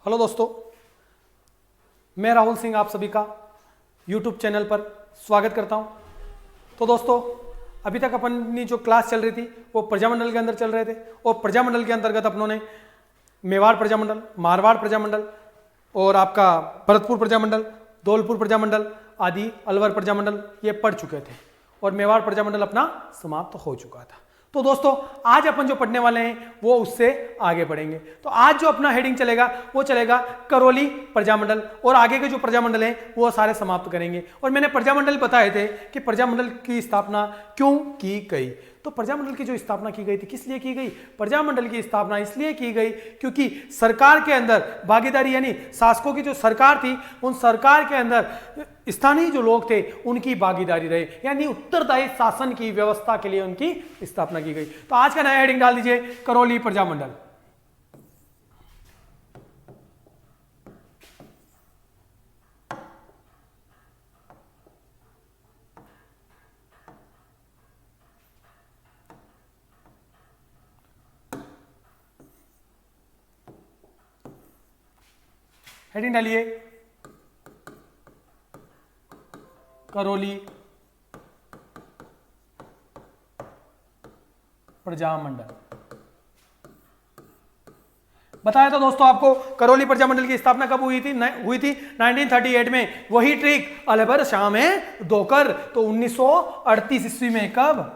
Hello दोस्तों, मैं राहुल सिंह आप सभी का यूट्यूब चैनल पर स्वागत करता हूं। तो दोस्तों, अभी तक अपनी जो क्लास चल रही थी वो प्रजामंडल के अंदर चल रहे थे और प्रजामंडल के अंतर्गत अपनों ने मेवाड़ प्रजामंडल, मारवाड़ प्रजामंडल और आपका भरतपुर प्रजामंडल, धौलपुर प्रजामंडल आदि, अलवर प्रजामंडल ये पढ़ चुके थे और मेवाड़ प्रजामंडल अपना समाप्त हो चुका था। तो दोस्तों, आज अपन जो पढ़ने वाले हैं वो उससे आगे बढ़ेंगे। तो आज जो अपना हेडिंग चलेगा वो चलेगा करौली प्रजामंडल और आगे के जो प्रजामंडल हैं वो सारे समाप्त करेंगे। और मैंने प्रजामंडल बताए थे कि प्रजामंडल की स्थापना क्यों की गई। तो प्रजामंडल की जो स्थापना की गई थी किस लिए की गई? प्रजामंडल की स्थापना इसलिए की गई क्योंकि सरकार के अंदर भागीदारी, यानी शासकों की जो सरकार थी उन सरकार के अंदर स्थानीय जो लोग थे उनकी भागीदारी रहे, यानी उत्तरदायी शासन की व्यवस्था के लिए उनकी स्थापना की गई। तो आज का नया हेडिंग डाल दीजिए, करौली प्रजामंडल। हेडिंग डालिए, करौली प्रजामंडल। बताया तो दोस्तों आपको करौली प्रजामंडल की स्थापना कब हुई थी? 1938 में। वही ट्रिक अलबर शाह में दोकर। तो 1938 ईस्वी में। कब?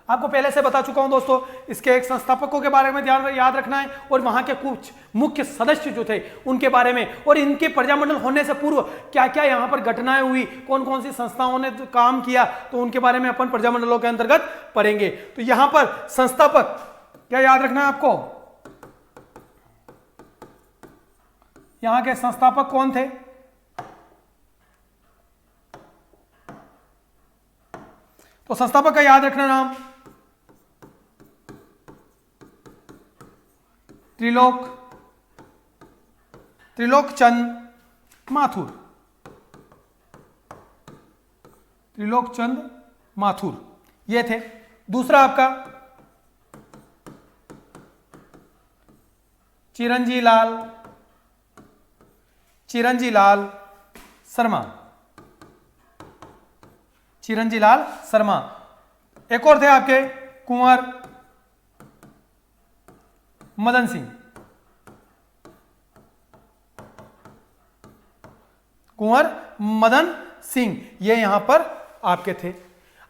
आपको पहले से बता चुका हूं दोस्तों। इसके एक संस्थापकों के बारे में ध्यान याद रखना है और वहां के कुछ मुख्य सदस्य जो थे उनके बारे में, और इनके प्रजामंडल होने से पूर्व क्या क्या यहां पर घटनाएं हुई, कौन कौन सी संस्थाओं ने काम किया, तो उनके बारे में अपन प्रजामंडलों के अंतर्गत पढ़ेंगे। तो यहां पर संस्थापक क्या याद रखना है आपको? यहां के संस्थापक कौन थे? तो संस्थापक का याद रखना नाम त्रिलोक चंद माथुर। त्रिलोक चंद माथुर ये थे। दूसरा आपका चिरंजी लाल शर्मा। चिरंजी लाल शर्मा। एक और थे आपके कुंवर मदन सिंह। कुंवर मदन सिंह ये यहां पर आपके थे।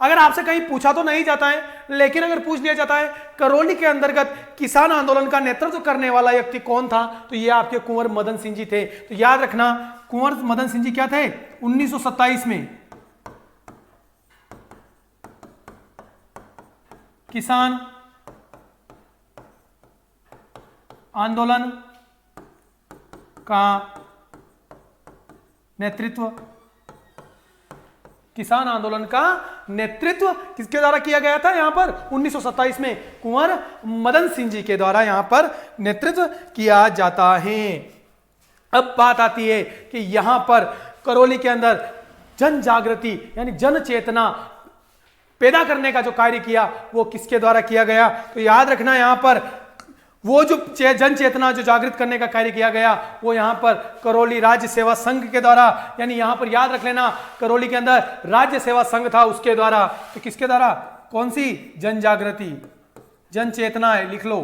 अगर आपसे कहीं पूछा तो नहीं जाता है, लेकिन अगर पूछ लिया जाता है करौली के अंतर्गत किसान आंदोलन का नेतृत्व करने वाला व्यक्ति कौन था, तो ये आपके कुंवर मदन सिंह जी थे। तो याद रखना, कुंवर मदन सिंह जी क्या थे? 1927 में किसान आंदोलन का नेतृत्व, किसान आंदोलन का नेतृत्व किसके द्वारा किया गया था? यहां पर 1927 में कुंवर मदन सिंह जी के द्वारा यहां पर नेतृत्व किया जाता है। अब बात आती है कि यहां पर करौली के अंदर जन जागृति यानी जन चेतना पैदा करने का जो कार्य किया वो किसके द्वारा किया गया? तो याद रखना, यहां पर वो जो जन चेतना जो जागृत करने का कार्य किया गया वो यहां पर करौली राज्य सेवा संघ के द्वारा, यानी यहां पर याद रख लेना करौली के अंदर राज्य सेवा संघ था उसके द्वारा। तो किसके द्वारा? कौन सी? जन जागृति, जन चेतना है, लिख लो,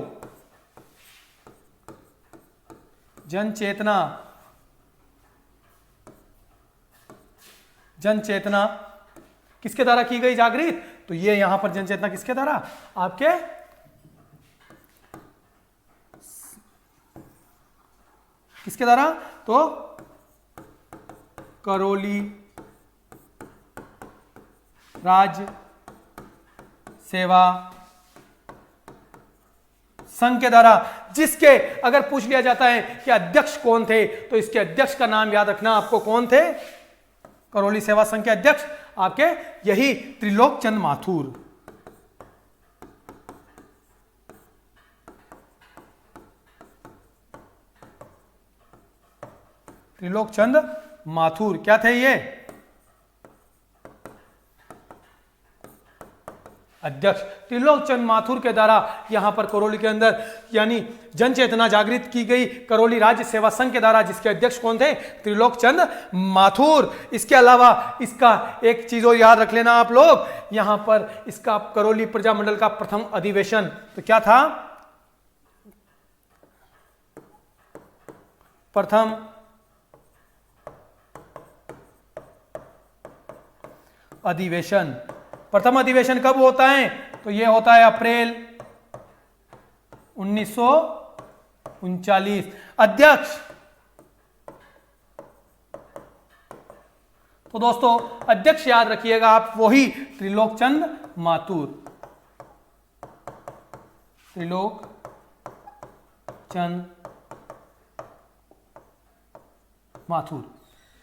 जन चेतना। जन चेतना किसके द्वारा की गई जागृत? तो ये यहां पर जन चेतना किसके द्वारा? आपके किसके द्वारा? तो करौली राज्य सेवा संघ के द्वारा, जिसके अगर पूछ लिया जाता है कि अध्यक्ष कौन थे, तो इसके अध्यक्ष का नाम याद रखना आपको। कौन थे? करौली सेवा संघ के अध्यक्ष आपके यही त्रिलोक चंद माथुर। त्रिलोक चंद माथुर क्या थे ये? अध्यक्ष त्रिलोक चंद माथुर के द्वारा यहां पर करौली के अंदर यानी जन चेतना जागृत की गई करौली राज्य सेवा संघ के द्वारा, जिसके अध्यक्ष कौन थे? त्रिलोक चंद माथुर। इसके अलावा इसका एक चीज और याद रख लेना आप लोग, यहां पर इसका करौली प्रजामंडल का प्रथम अधिवेशन तो क्या था? प्रथम अधिवेशन। प्रथम अधिवेशन कब होता है? तो यह होता है अप्रैल 1939। अध्यक्ष तो दोस्तों अध्यक्ष याद रखिएगा आप, वही त्रिलोक चंद माथुर। त्रिलोक चंद माथुर।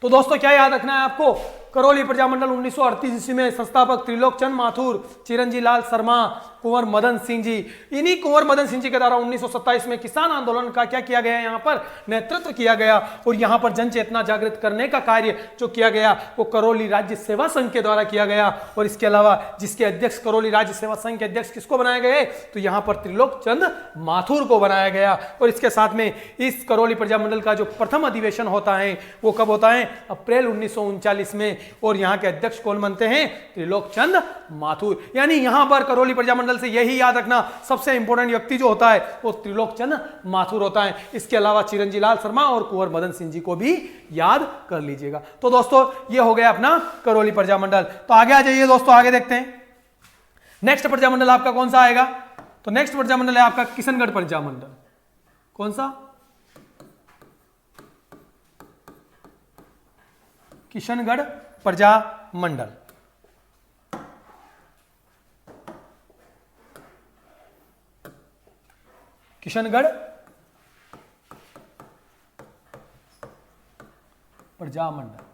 तो दोस्तों क्या याद रखना है आपको? करौली प्रजामंडल 1938 ईस्वी में संस्थापक त्रिलोक चंद माथुर, चिरंजी लाल शर्मा, कुंवर मदन सिंह जी। इन्हीं कुंवर मदन सिंह जी के द्वारा 1927 में किसान आंदोलन का क्या किया गया? यहाँ पर नेतृत्व किया गया और यहाँ पर जन चेतना जागृत करने का कार्य जो किया गया वो करौली राज्य सेवा संघ के द्वारा किया गया। और इसके अलावा जिसके अध्यक्ष करौली राज्य सेवा संघ के अध्यक्ष किसको बनाए गए? तो यहाँ पर त्रिलोक चंद माथुर को बनाया गया। और इसके साथ में इस करौली प्रजामंडल का जो प्रथम अधिवेशन होता है वो कब होता है? अप्रैल 1939 में। और यहाँ के अध्यक्ष कौन बनते हैं? त्रिलोक चंद माथुर। यानी यहाँ पर करौली प्रजामंडल से यही याद रखना, सबसे इंपॉर्टेंट व्यक्ति जो होता है वो त्रिलोक चंद माथुर होता है। इसके अलावा चिरंजी लाल शर्मा और कुंवर मदन सिंह जी को भी याद कर लीजिएगा। तो दोस्तों ये हो गया अपना करौली प्रजामंडल। तो आगे आ जाइए दोस्तों, आगे देखते हैं नेक्स्ट प्रजामंडल आपका कौन सा आएगा। तो नेक्स्ट प्रजामंडल है आपका किशनगढ़ प्रजामंडल। कौन सा? किशनगढ़ प्रजामंडल। किशनगढ़ प्रजामंडल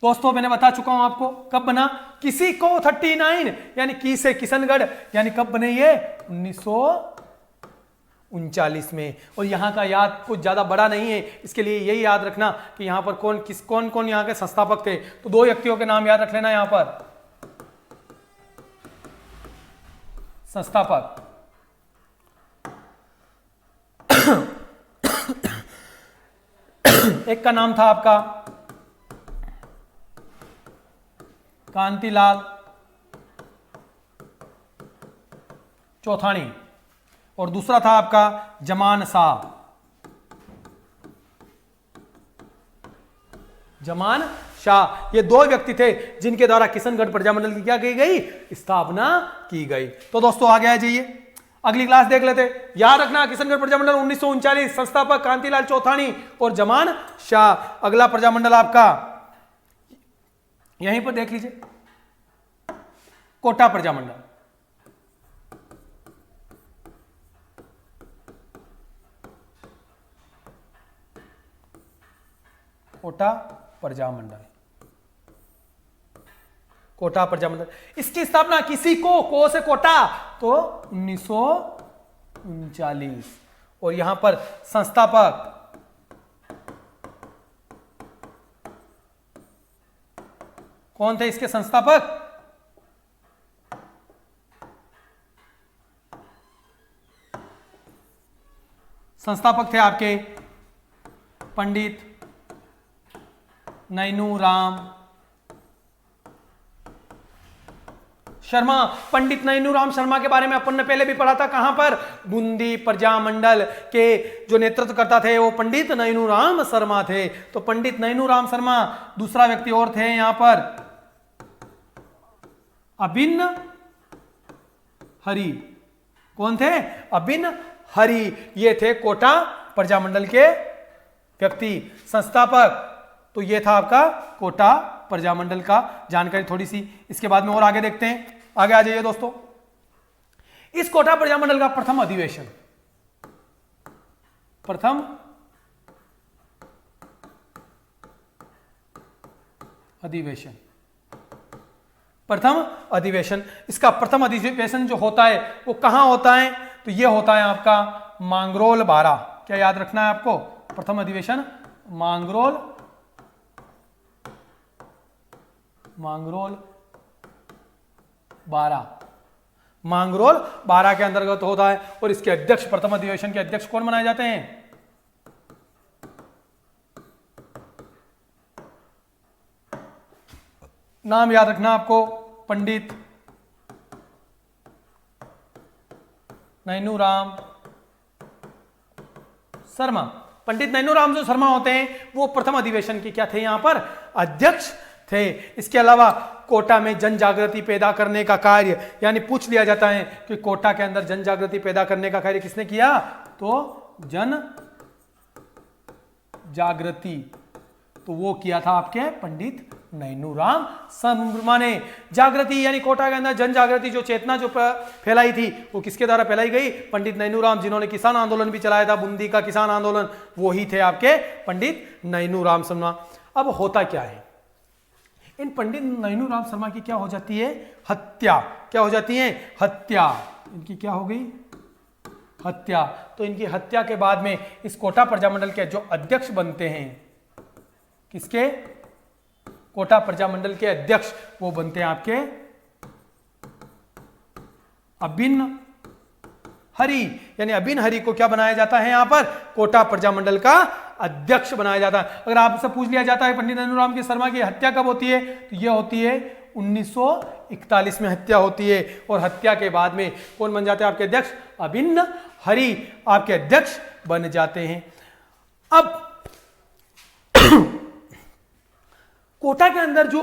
दोस्तों मैंने बता चुका हूं आपको कब बना। किसी को 39 यानी की से किशनगढ़ यानी कब बने ये? 1939 में। और यहां का याद कुछ ज्यादा बड़ा नहीं है, इसके लिए यही याद रखना कि यहां पर कौन कौन यहां के संस्थापक थे। तो दो व्यक्तियों के नाम याद रख लेना यहां पर संस्थापक। एक का नाम था आपका कांतिलाल चौथानी और दूसरा था आपका जमान शाह। जमान शाह, ये दो व्यक्ति थे जिनके द्वारा किशनगढ़ प्रजामंडल की क्या की गई? स्थापना की गई। तो दोस्तों आगे आ जाइए, अगली क्लास देख लेते। याद रखना किशनगढ़ प्रजामंडल 1939, संस्थापक कांतिलाल चौथानी और जमान शाह। अगला प्रजामंडल आपका यहीं पर देख लीजिए, कोटा प्रजामंडल। कोटा प्रजामंडल, कोटा प्रजामंडल। इसकी स्थापना किसी को से कोटा तो 1939। और यहां पर संस्थापक कौन थे? इसके संस्थापक थे आपके पंडित नैनूराम शर्मा। पंडित नैनूराम शर्मा के बारे में अपन ने पहले भी पढ़ा था। कहां पर? बूंदी प्रजामंडल के जो नेतृत्व करता थे वो पंडित नैनूराम शर्मा थे। तो पंडित नैनूराम शर्मा, दूसरा व्यक्ति और थे यहां पर अभिन्न हरि। कौन थे? अभिन्न हरि। ये थे कोटा प्रजामंडल के व्यक्ति, संस्थापक। तो ये था आपका कोटा प्रजामंडल का जानकारी थोड़ी सी। इसके बाद में और आगे देखते हैं, आगे आ जाइए दोस्तों। इस कोटा प्रजामंडल का प्रथम अधिवेशन, प्रथम अधिवेशन, प्रथम अधिवेशन। इसका प्रथम अधिवेशन जो होता है वो कहां होता है? तो ये होता है आपका मांगरोल बारा। क्या याद रखना है आपको? प्रथम अधिवेशन मांगरोल बारा। मांगरोल 12 के अंतर्गत होता है। और इसके अध्यक्ष, प्रथम अधिवेशन के अध्यक्ष कौन बनाए जाते हैं? नाम याद रखना आपको, पंडित नैनूराम शर्मा। पंडित नैनूराम जो शर्मा होते हैं वो प्रथम अधिवेशन के क्या थे? यहां पर अध्यक्ष थे। इसके अलावा कोटा में जन जागृति पैदा करने का कार्य, यानी पूछ लिया जाता है कि कोटा के अंदर जन जागृति पैदा करने का कार्य किसने किया? तो जन जागृति, तो वो किया था आपके पंडित नैनूराम शर्मा ने। जागृति यानी कोटा के अंदर जन जागृति, जो चेतना जो फैलाई थी वो किसके द्वारा फैलाई गई? पंडित नैनूराम, जिन्होंने किसान आंदोलन भी चलाया था, बूंदी का किसान आंदोलन, वो ही थे आपके पंडित नैनूराम शर्मा। अब होता क्या है, इन पंडित नैनूराम शर्मा की क्या हो जाती है? हत्या। क्या हो जाती है? हत्या। इनकी क्या हो गई? हत्या। तो इनकी हत्या के बाद में इस कोटा प्रजामंडल के जो अध्यक्ष बनते हैं, किसके? कोटा प्रजामंडल के अध्यक्ष वो बनते हैं आपके अबिन हरि। यानी अबिन हरि को क्या बनाया जाता है? यहां पर कोटा प्रजामंडल का अध्यक्ष बनाया जाता है। अगर आपसे पूछ लिया जाता है पंडित नैनूराम की शर्मा की हत्या कब होती है, तो यह होती है 1941 में हत्या होती है। और हत्या के बाद में कौन बन जाते हैं आपके अध्यक्ष? अबिन हरि आपके अध्यक्ष बन जाते हैं। अब कोटा के अंदर जो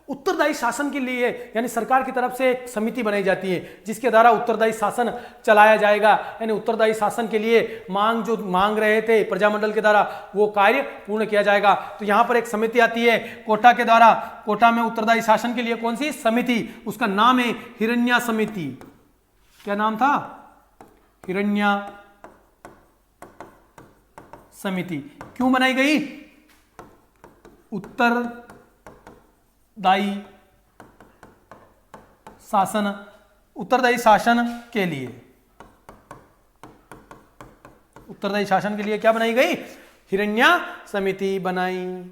उत्तरदायी शासन के लिए, यानी सरकार की तरफ से एक समिति बनाई जाती है जिसके द्वारा उत्तरदायी शासन चलाया जाएगा। यानी उत्तरदायी शासन के लिए जो मांग रहे थे प्रजामंडल के द्वारा, वो कार्य पूर्ण किया जाएगा। तो यहां पर एक समिति आती है कोटा के द्वारा। कोटा में उत्तरदायी शासन के लिए कौन सी समिति? उसका नाम है हिरण्या समिति। क्या नाम था? हिरण्या समिति। क्यों बनाई गई? उत्तरदायी शासन के लिए। उत्तरदायी शासन के लिए क्या बनाई गई? हिरण्या समिति बनाई।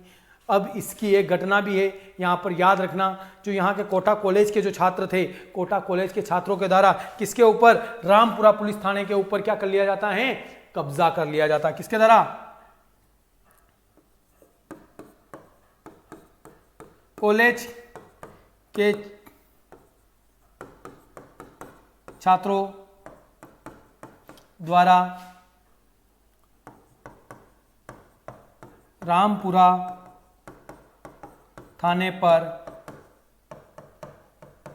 अब इसकी एक घटना भी है, यहां पर याद रखना। जो यहां के कोटा कॉलेज के जो छात्र थे, कोटा कॉलेज के छात्रों के द्वारा किसके ऊपर? रामपुरा पुलिस थाने के ऊपर क्या कर लिया जाता है? कब्जा कर लिया जाता है। किसके द्वारा? कॉलेज के छात्रों द्वारा रामपुरा थाने पर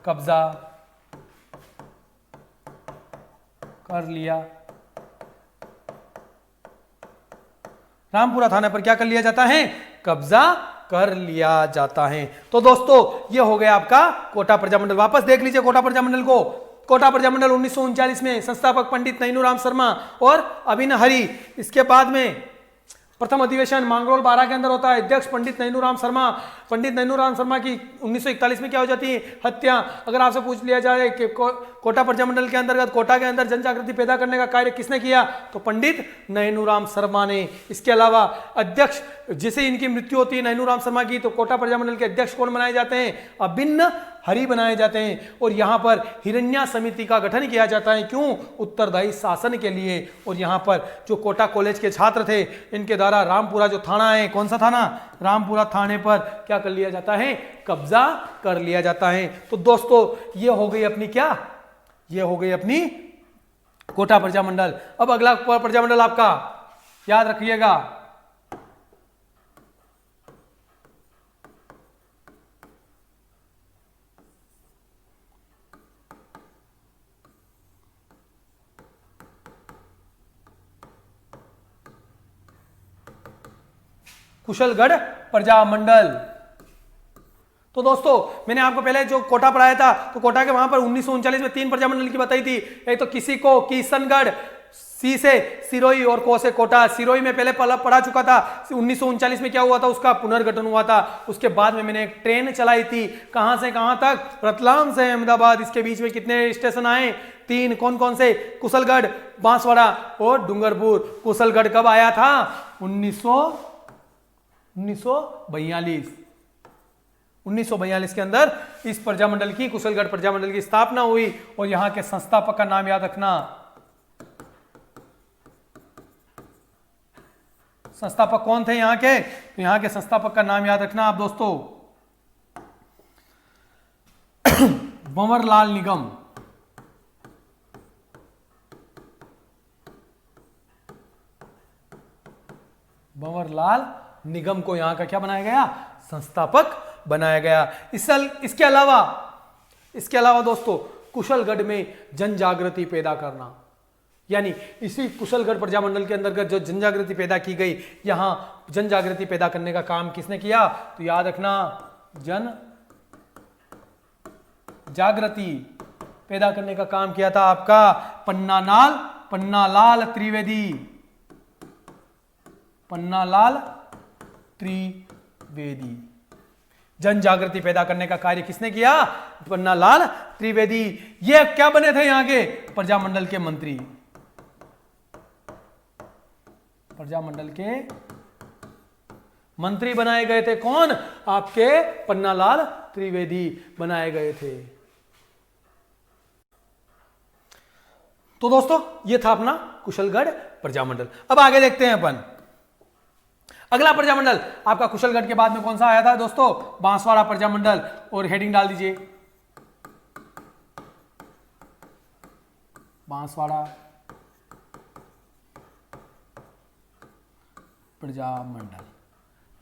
कब्जा कर लिया। रामपुरा थाने पर क्या कर लिया जाता है? कब्जा कर लिया जाता है। तो दोस्तों ये हो गया आपका कोटा प्रजामंडल। वापस देख लीजिए कोटा प्रजामंडल को। कोटा प्रजामंडल 1939 में संस्थापक पंडित नैनूराम शर्मा और अबिन हरि। इसके बाद में प्रथम अधिवेशन मांगरोल 12 के अंदर होता है। अध्यक्ष पंडित नैनूराम शर्मा। पंडित नैनूराम शर्मा की 1941 में क्या हो जाती है? हत्या। अगर आपसे पूछ लिया जाए कि कोटा प्रजामंडल के अंतर्गत कोटा के अंदर जन जागृति पैदा करने का कार्य किसने किया, तो पंडित नैनूराम शर्मा ने। इसके अलावा अध्यक्ष, जिसे इनकी मृत्यु होती है नैनूराम शर्मा की, तो कोटा प्रजामंडल के अध्यक्ष कौन बनाए जाते हैं? अबिन हरि बनाए जाते हैं। और यहाँ पर हिरण्या समिति का गठन किया जाता है। क्यों? उत्तरदायी शासन के लिए। और यहाँ पर जो कोटा कॉलेज के छात्र थे, इनके द्वारा रामपुरा जो थाना है, कौन सा थाना? रामपुरा थाने पर क्या कर लिया जाता है? कब्जा कर लिया जाता है। तो दोस्तों ये हो गई अपनी क्या? ये हो गई अपनी कोटा प्रजामंडल। अब अगला प्रजामंडल आपका याद रखिएगा, कुशलगढ़ प्रजामंडल। तो दोस्तों मैंने आपको पहले जो कोटा पढ़ाया था, तो कोटा के वहां पर 1939 में 3 प्रजामंडल की बताई थी। एक तो किसी को किशनगढ़, सी से सिरोही और को से कोटा। सिरोही में पहले पढ़ा चुका था। 1939 में क्या हुआ था? उसका पुनर्गठन हुआ था। उसके बाद में मैंने एक ट्रेन चलाई थी, कहां से कहां तक? रतलाम से अहमदाबाद। इसके बीच में कितने स्टेशन आए? 3। कौन कौन से? कुशलगढ़, बांसवाड़ा और डूंगरपुर। कुशलगढ़ कब आया था? 1942। 1942 के अंदर इस प्रजामंडल की, कुशलगढ़ प्रजामंडल की स्थापना हुई। और यहां के संस्थापक का नाम याद रखना, संस्थापक कौन थे यहां के, तो यहां के संस्थापक का नाम याद रखना आप दोस्तों, भंवरलाल निगम। भंवरलाल निगम को यहां का क्या बनाया गया, संस्थापक बनाया गया। इसके अलावा दोस्तों कुशलगढ़ में जन जागृति पैदा करना, यानी इसी कुशलगढ़ प्रजामंडल के अंतर्गत जो जन जागृति पैदा की गई, यहां जन जागृति पैदा करने का काम किसने किया, तो याद रखना जन जागृति पैदा करने का काम किया था आपका पन्नालाल त्रिवेदी। पन्नालाल त्रिवेदी, जन जागृति पैदा करने का कार्य किसने किया, पन्नालाल त्रिवेदी। ये क्या बने थे यहां के, प्रजामंडल के मंत्री। प्रजामंडल के मंत्री बनाए गए थे कौन, आपके पन्नालाल त्रिवेदी बनाए गए थे। तो दोस्तों ये था अपना कुशलगढ़ प्रजामंडल। अब आगे देखते हैं अपन अगला प्रजामंडल आपका कुशलगढ़ के बाद में कौन सा आया था दोस्तों, बांसवाड़ा प्रजामंडल। और हेडिंग डाल दीजिए बांसवाड़ा प्रजामंडल।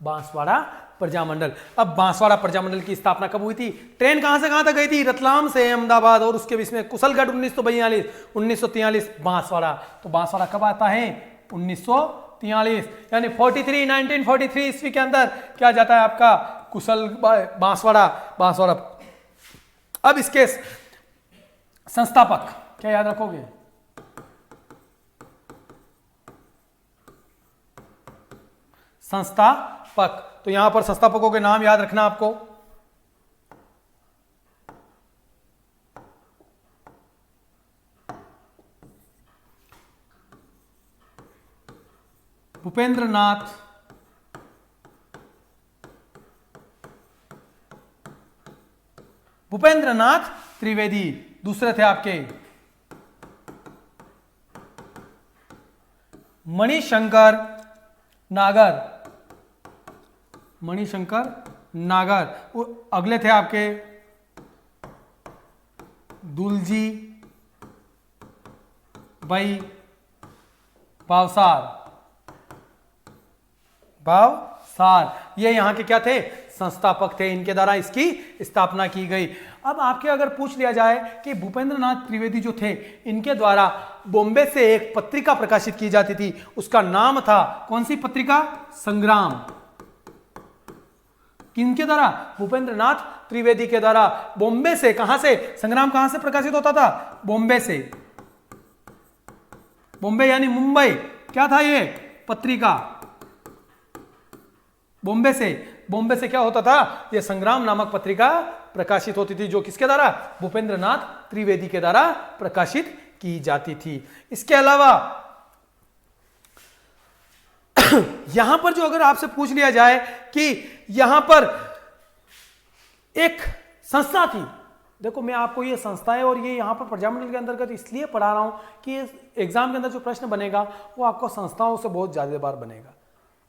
बांसवाड़ा प्रजामंडल। अब बांसवाड़ा प्रजामंडल की स्थापना कब हुई थी, ट्रेन कहां से कहां तक गई थी, रतलाम से अहमदाबाद, और उसके बीच में कुशलगढ़ 1942, 1943 बांसवाड़ा। तो बांसवाड़ा कब आता है, 1943, यानी 1943 ईस्वी के अंदर क्या जाता है आपका बांसवाड़ा। अब इसके संस्थापक क्या याद रखोगे, संस्थापक। तो यहां पर संस्थापकों के नाम याद रखना आपको, भूपेंद्रनाथ त्रिवेदी। दूसरे थे आपके मणिशंकर नागर। अगले थे आपके दुलजी भाई भावसार। ये यहां के क्या थे, संस्थापक थे, इनके द्वारा इसकी स्थापना की गई। अब आपके अगर पूछ लिया जाए कि भूपेंद्रनाथ त्रिवेदी जो थे, इनके द्वारा बॉम्बे से एक पत्रिका प्रकाशित की जाती थी, उसका नाम था कौन सी पत्रिका, संग्राम। किनके द्वारा, भूपेंद्रनाथ त्रिवेदी के द्वारा बॉम्बे से, कहां से, संग्राम कहां से प्रकाशित होता था, बॉम्बे से। बॉम्बे यानी मुंबई, क्या था ये पत्रिका, बॉम्बे से क्या होता था, ये संग्राम नामक पत्रिका प्रकाशित होती थी, जो किसके द्वारा, भूपेंद्रनाथ त्रिवेदी के द्वारा प्रकाशित की जाती थी। इसके अलावा यहां पर जो अगर आपसे पूछ लिया जाए कि यहां पर एक संस्था थी, देखो मैं आपको ये संस्था है और ये यहां पर प्रजामंडल के अंतर्गत इसलिए पढ़ा रहा हूं कि एग्जाम के अंदर जो प्रश्न बनेगा वो आपको संस्थाओं से बहुत ज्यादा बार बनेगा।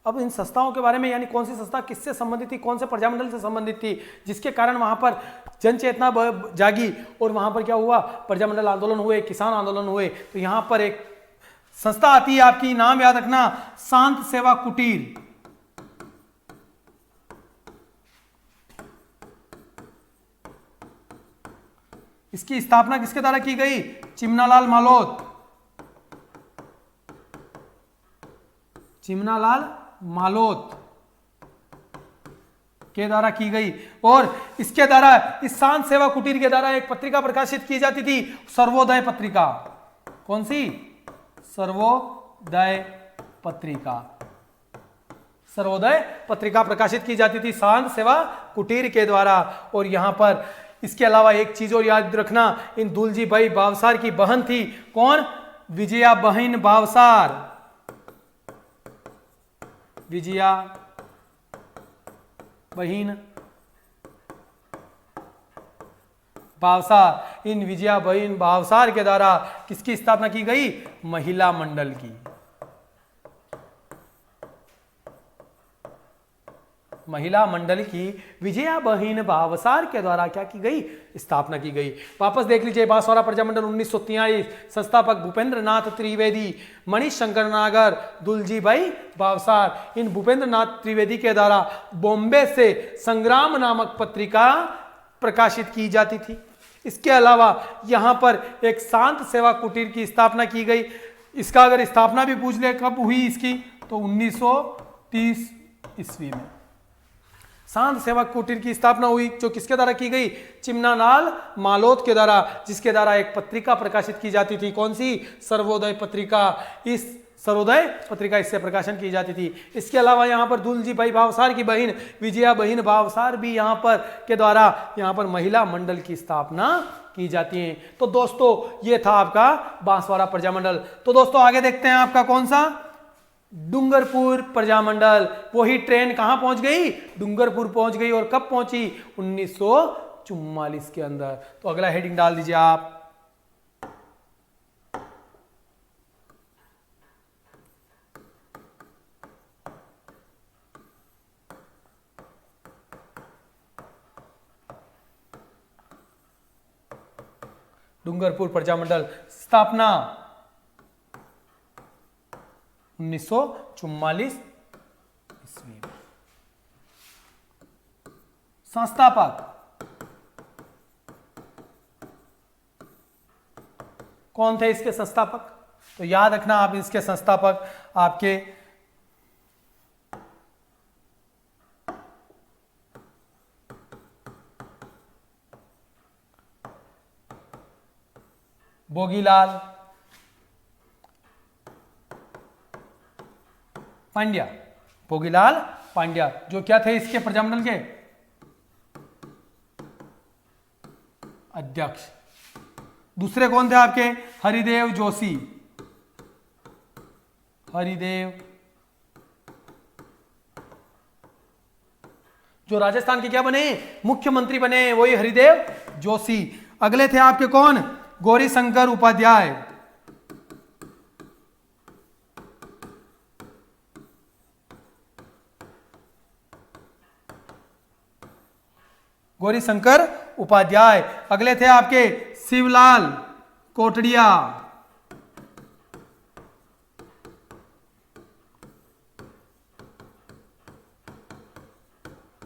अब इन संस्थाओं के बारे में, यानी कौन सी संस्था किससे संबंधित थी, कौन से प्रजामंडल से संबंधित थी, जिसके कारण वहां पर जन चेतना जागी और वहां पर क्या हुआ, प्रजामंडल आंदोलन हुए, किसान आंदोलन हुए। तो यहां पर एक संस्था आती है आपकी, नाम याद रखना, शांत सेवा कुटीर। इसकी स्थापना किसके द्वारा की गई, चिमनालाल मालोत के द्वारा की गई। और इसके द्वारा, इस शांत सेवा कुटीर के द्वारा एक पत्रिका प्रकाशित की जाती थी, सर्वोदय पत्रिका। कौन सी, सर्वोदय पत्रिका प्रकाशित की जाती थी शांत सेवा कुटीर के द्वारा। और यहां पर इसके अलावा एक चीज और याद रखना, इन दुलजी भाई भावसार की बहन थी, कौन, विजया बहन भावसार। विजया बहन भावसार, इन विजया बहिन भावसार के द्वारा किसकी स्थापना की गई? महिला मंडल की। महिला मंडल की विजया बहिन भावसार के द्वारा क्या की गई? स्थापना की गई। वापस देख लीजिए, बांसवाड़ा प्रजामंडल 1943, संस्थापक भूपेंद्र नाथ त्रिवेदी, मनीष शंकर नागर, दुलजी भाई भावसार। इन भूपेंद्र नाथ त्रिवेदी के द्वारा बॉम्बे से संग्राम नामक पत्रिका प्रकाशित की जाती थी। इसके अलावा यहां पर एक शांत सेवा कुटीर की स्थापना की गई। इसका अगर स्थापना भी पूछ ले कब हुई इसकी, तो 1930 ईस्वी में शांत सेवा कुटीर की स्थापना हुई, जो किसके द्वारा की गई? चिमनालाल मालोत के द्वारा, जिसके द्वारा एक पत्रिका प्रकाशित की जाती थी। कौन सी? सर्वोदय पत्रिका। इस सर्वोदय पत्रिका इससे प्रकाशन की जाती थी। इसके अलावा यहाँ पर दुलजी भाई भावसार की बहन विजया बहिन भावसार भी यहाँ पर के द्वारा यहाँ पर महिला मंडल की स्थापना की जाती है। तो दोस्तों ये था आपका बांसवाड़ा प्रजामंडल। तो दोस्तों आगे देखते हैं आपका कौन सा? डूंगरपुर प्रजामंडल। वही ट्रेन कहां पहुंच गई? डूंगरपुर पहुंच गई। और कब पहुंची? 1944 के अंदर। तो अगला हेडिंग डाल दीजिए आप। डूंगरपुर प्रजामंडल स्थापना 1944 ईस्वी में। संस्थापक कौन थे इसके संस्थापक? तो याद रखना आप, इसके संस्थापक आपके भोगीलाल पांड्या। भोगीलाल पांड्या जो क्या थे इसके प्रजामंडल के अध्यक्ष। दूसरे कौन थे आपके? हरिदेव जोशी। हरिदेव जो राजस्थान के क्या बने? मुख्यमंत्री बने, वही हरिदेव जोशी। अगले थे आपके कौन? गौरी शंकर उपाध्याय। गौरी शंकर उपाध्याय। अगले थे आपके शिवलाल कोटड़िया।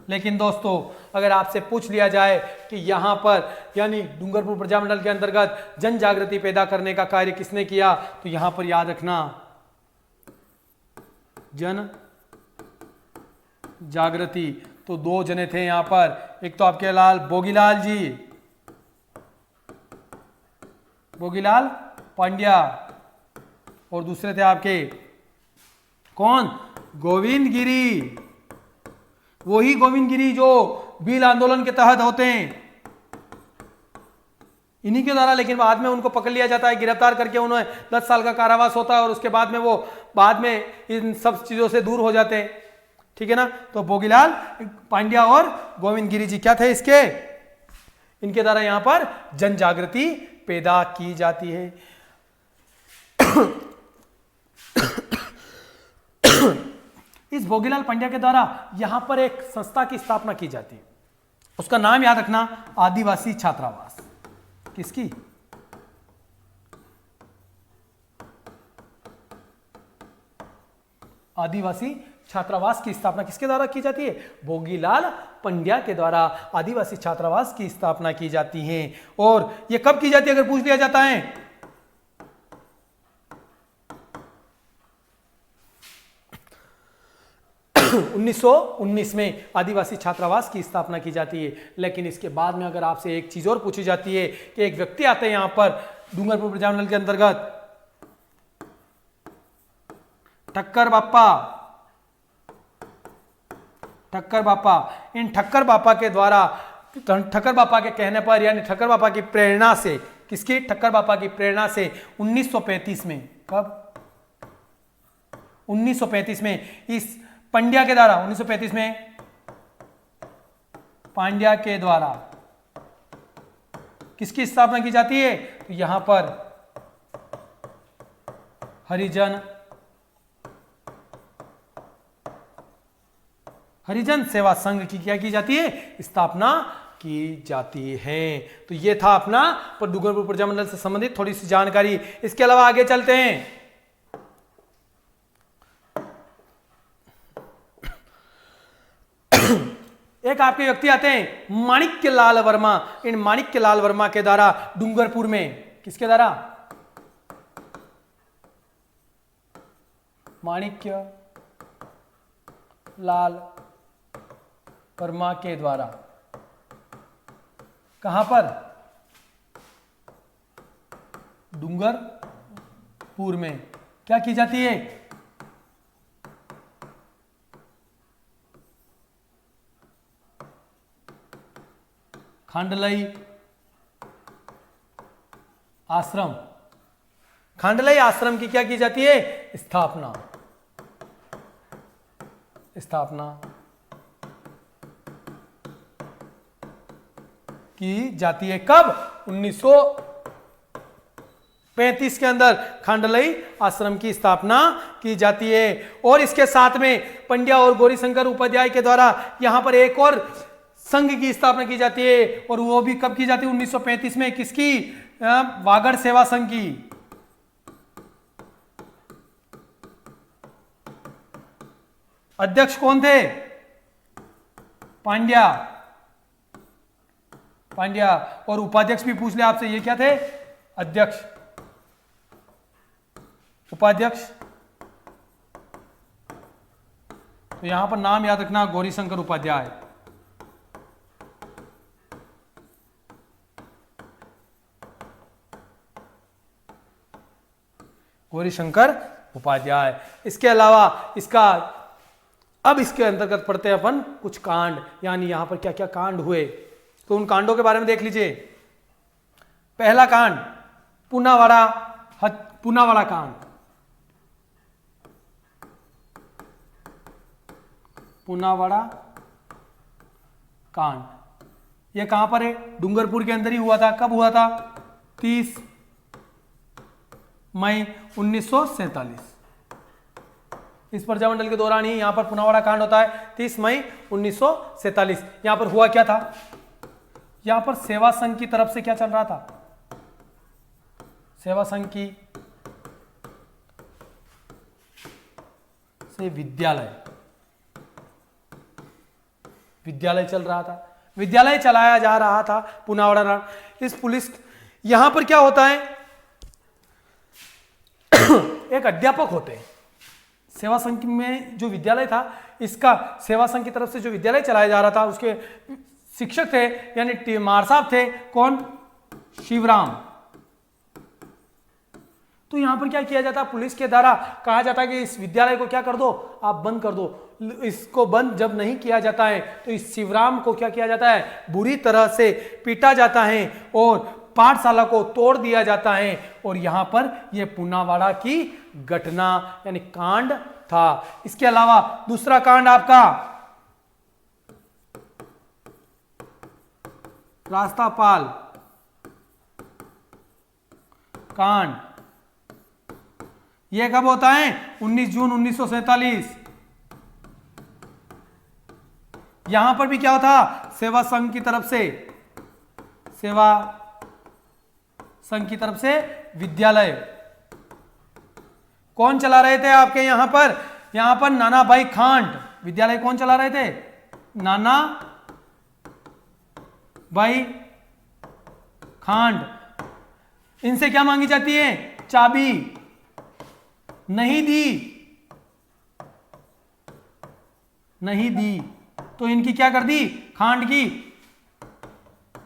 लेकिन दोस्तों अगर आपसे पूछ लिया जाए कि यहां पर यानी डूंगरपुर प्रजामंडल के अंतर्गत जन जागृति पैदा करने का कार्य किसने किया, तो यहां पर याद रखना जन जागृति। तो दो जने थे यहां पर, एक तो आपके लाल भोगीलाल जी, भोगीलाल पांड्या, और दूसरे थे आपके कौन? गोविंद गिरी। वही गोविंद गिरी जो भील आंदोलन के तहत होते हैं, इन्हीं के द्वारा। लेकिन बाद में उनको पकड़ लिया जाता है, गिरफ्तार करके उन्हें 10 साल का कारावास होता है और उसके बाद में वो बाद में इन सब चीजों से दूर हो जाते हैं। ठीक है ना? तो भोगीलाल पांड्या और गोविंद गिरी जी क्या थे इसके? इनके द्वारा यहां पर जन जागृति पैदा की जाती है। इस भोगीलाल पांड्या के द्वारा यहां पर एक संस्था की स्थापना की जाती है, उसका नाम याद रखना आदिवासी छात्रावास। किसकी? आदिवासी छात्रावास की स्थापना किसके द्वारा की जाती है? भोगीलाल पांड्या के द्वारा आदिवासी छात्रावास की स्थापना की जाती है। और यह कब की जाती है अगर पूछ लिया जाता है? 1919 में आदिवासी छात्रावास की स्थापना की जाती है। लेकिन इसके बाद में अगर आपसे एक चीज और पूछी जाती है कि एक व्यक्ति आते हैं यहां पर डूंगरपुर प्रजामंडल के अंतर्गत, ठक्कर बापा। ठक्कर बापा, इन ठक्कर बापा के द्वारा, ठक्कर बापा के कहने पर यानी ठक्कर बापा की प्रेरणा से, किसकी? ठक्कर बापा की प्रेरणा से 1935 में, कब? 1935 में इस पांड्या के द्वारा, 1935 में पांड्या के द्वारा किसकी स्थापना की जाती है? तो यहां पर हरिजन सेवा संघ की क्या की जाती है? स्थापना की जाती है। तो ये था अपना डूंगरपुर प्रजामंडल से संबंधित थोड़ी सी जानकारी। इसके अलावा आगे चलते हैं। एक आपके व्यक्ति आते हैं माणिक्य लाल वर्मा। इन माणिक्य लाल वर्मा के द्वारा डूंगरपुर में, किसके द्वारा? माणिक्य लाल वर्मा के द्वारा कहां पर? डूंगरपुर में क्या की जाती है? खांडलई आश्रम। खांडलई आश्रम की क्या की जाती है? स्थापना की जाती है। कब? 1935 के अंदर खांडलई आश्रम की स्थापना की जाती है। और इसके साथ में पंड्या और गौरीशंकर उपाध्याय के द्वारा यहां पर एक और संघ की स्थापना की जाती है। और वो भी कब की जाती है? 1935 में। किसकी? वागड़ सेवा संघ की। अध्यक्ष कौन थे? पांड्या। और उपाध्यक्ष भी पूछ ले आपसे, ये क्या थे? अध्यक्ष, उपाध्यक्ष। तो यहां पर नाम याद रखना, गौरीशंकर उपाध्याय। गौरीशंकर उपाध्याय। इसके अलावा अब इसके अंतर्गत पढ़ते हैं अपन कुछ कांड, यानी यहां पर क्या क्या कांड हुए, तो उन कांडों के बारे में देख लीजिए। पहला कांड पुनावाड़ा कांड। पुनावाड़ा कांड ये कहां पर है? डूंगरपुर के अंदर ही हुआ था। कब हुआ था? 30 मई 1947। इस प्रजामंडल के दौरान ही यहां पर पुनावाड़ा कांड होता है। 30 मई 1947। यहां पर हुआ क्या था? यहां पर सेवा संघ की तरफ से क्या चल रहा था? सेवा संघ की से विद्यालय चल रहा था। विद्यालय चलाया जा रहा था पुनावाड़ा। इस पुलिस यहां पर क्या होता है? एक अध्यापक होते हैं। सेवा संघ में जो विद्यालय था, इसका सेवा संघ की तरफ से जो विद्यालय चलाया जा रहा था, उसके शिक्षक थे यानी मार साहब थे। कौन? शिवराम। तो यहां पर क्या किया जाता? पुलिस के द्वारा कहा जाता है कि इस विद्यालय को क्या कर दो, आप बंद कर दो। इसको बंद जब नहीं किया जाता है तो इस शिवराम को क्या किया जाता है? बुरी तरह से पीटा जाता है और पाठशाला को तोड़ दिया जाता है। और यहां पर यह पुनावाड़ा की घटना यानी कांड था। इसके अलावा दूसरा कांड आपका रास्तापाल कांड। यह कब होता है? 19 जून 1947। यहां पर भी क्या था? सेवा संघ की तरफ से विद्यालय कौन चला रहे थे आपके यहां पर? यहां पर नाना भाई खांड विद्यालय कौन चला रहे थे? नाना भाई खांड। इनसे क्या मांगी जाती है? चाबी। नहीं दी तो इनकी क्या कर दी? खांड की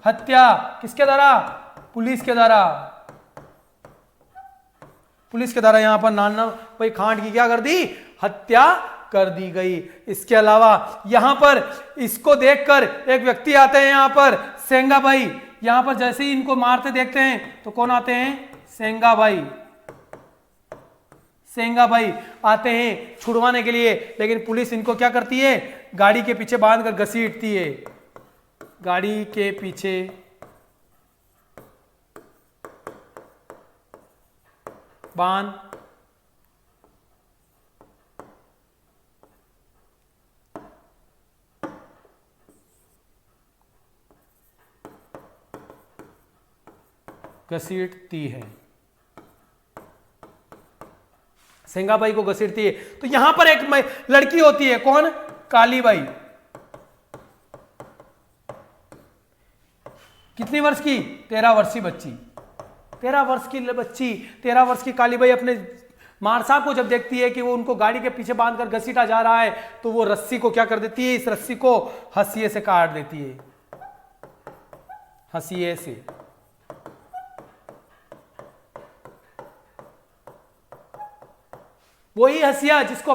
हत्या। किसके द्वारा? पुलिस के द्वारा यहां पर नाना भाई खांड की क्या कर दी? हत्या कर दी गई। इसके अलावा यहां पर इसको देखकर एक व्यक्ति आते हैं यहां पर, सेंगा भाई। यहां पर जैसे ही इनको मारते देखते हैं तो कौन आते हैं? सेंगा भाई आते हैं छुड़वाने के लिए। लेकिन पुलिस इनको क्या करती है? गाड़ी के पीछे बांधकर घसीटती है। गाड़ी के पीछे बांध घसीटती है, सेंगाबाई को घसीटती है। तो यहां पर एक लड़की होती है, कौन? कालीबाई। कितनी वर्ष की? 13 वर्षीय बच्ची। 13 वर्ष की बच्ची, 13 वर्ष की कालीबाई अपने मार साहब को जब देखती है कि वो उनको गाड़ी के पीछे बांधकर घसीटा जा रहा है, तो वो रस्सी को क्या कर देती है? इस रस्सी को हंसिए से काट देती है, हंसिए से। वही हंसिया जिसको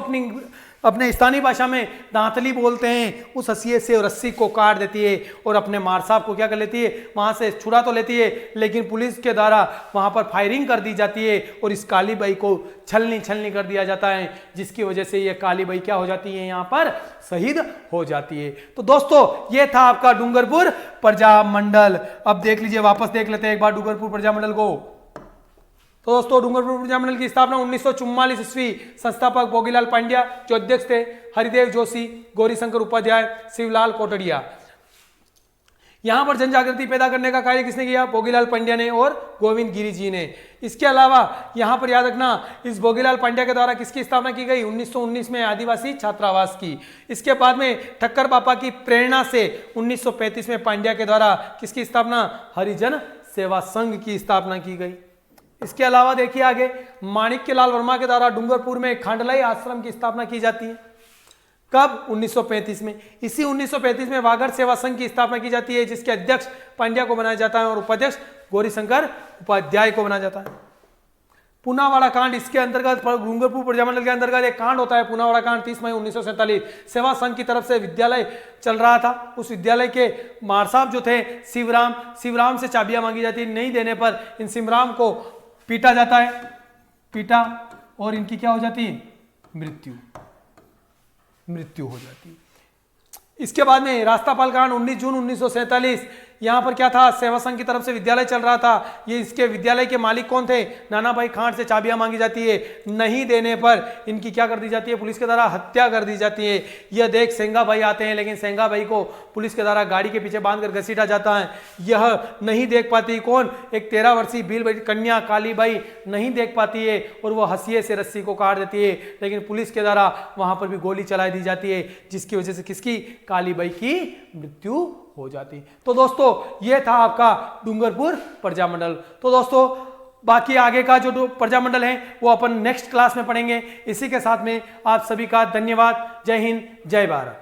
अपने स्थानीय भाषा में दांतली बोलते हैं, उस हंसिए से रस्सी को काट देती है और अपने मार साहब को क्या कर लेती है? वहां से छुड़ा तो लेती है, लेकिन पुलिस के द्वारा वहां पर फायरिंग कर दी जाती है और इस कालीबाई को छलनी कर दिया जाता है, जिसकी वजह से ये कालीबाई क्या हो जाती है? यहाँ पर शहीद हो जाती है। तो दोस्तों ये था आपका डूंगरपुर प्रजामंडल। अब देख लीजिए, वापस देख लेते हैं एक बार डूंगरपुर प्रजामंडल को। तो दोस्तों डूंगरपुर प्रजामंडल की स्थापना 1944 ईस्वी, संस्थापक भोगीलाल पांड्या, जो अध्यक्ष थे हरिदेव जोशी, गौरीशंकर उपाध्याय, शिवलाल कोटड़िया। यहां पर जन जागृति पैदा करने का कार्य किसने किया? भोगीलाल पांड्या ने और गोविंद गिरी जी ने। इसके अलावा यहां पर याद रखना, इस भोगीलाल पांड्या के द्वारा किसकी स्थापना की गई? 1919 में आदिवासी छात्रावास की। इसके बाद में ठक्कर बापा की प्रेरणा से 1935 में पांड्या के द्वारा किसकी स्थापना? हरिजन सेवा संघ की स्थापना की गई। इसके अलावा देखिए आगे, माणिक्यलाल वर्मा के द्वारा डूंगरपुर में खांडलाई आश्रम की स्थापना की जाती है। कब? 1935 में। इसी 1935 में वागड़ सेवा संघ की स्थापना की जाती है, जिसके अध्यक्ष पांड्या को बनाया जाता है और उपाध्यक्ष गौरीशंकर उपाध्याय को बनाया जाता है। पूनावाड़ा कांड, इसके अंतर्गत डूंगरपुर प्रजामंडल के अंतर्गत एक कांड होता है पूनावाड़ा कांड। 30 मई 1947 सेवा संघ की तरफ से विद्यालय चल रहा था। उस विद्यालय के मार साहब जो थे शिवराम से चाबियां मांगी जाती, नहीं देने पर इन शिवराम को पीटा जाता है, पीटा और इनकी क्या हो जाती है? मृत्यु हो जाती है। इसके बाद में रास्तापाल कांड 19 जून 1947, यहाँ पर क्या था? सेवा संघ की तरफ से विद्यालय चल रहा था। ये इसके विद्यालय के मालिक कौन थे? नाना भाई खांड से चाबियां मांगी जाती है, नहीं देने पर इनकी क्या कर दी जाती है? पुलिस के द्वारा हत्या कर दी जाती है। यह देख सेंगा भाई आते हैं, लेकिन सेंगा भाई को पुलिस के द्वारा गाड़ी के पीछे बांधकर घसीटा जाता है। यह नहीं देख पाती, कौन? एक 13 वर्षीय भील कन्या कालीबाई नहीं देख पाती है और वह हंसिए से रस्सी को काट देती है, लेकिन पुलिस के द्वारा वहां पर भी गोली चलाई दी जाती है, जिसकी वजह से किसकी? कालीबाई की मृत्यु हो जाती। तो दोस्तों यह था आपका डूंगरपुर प्रजामंडल। तो दोस्तों बाकी आगे का जो प्रजामंडल है वो अपन नेक्स्ट क्लास में पढ़ेंगे। इसी के साथ में आप सभी का धन्यवाद। जय हिंद, जय भारत।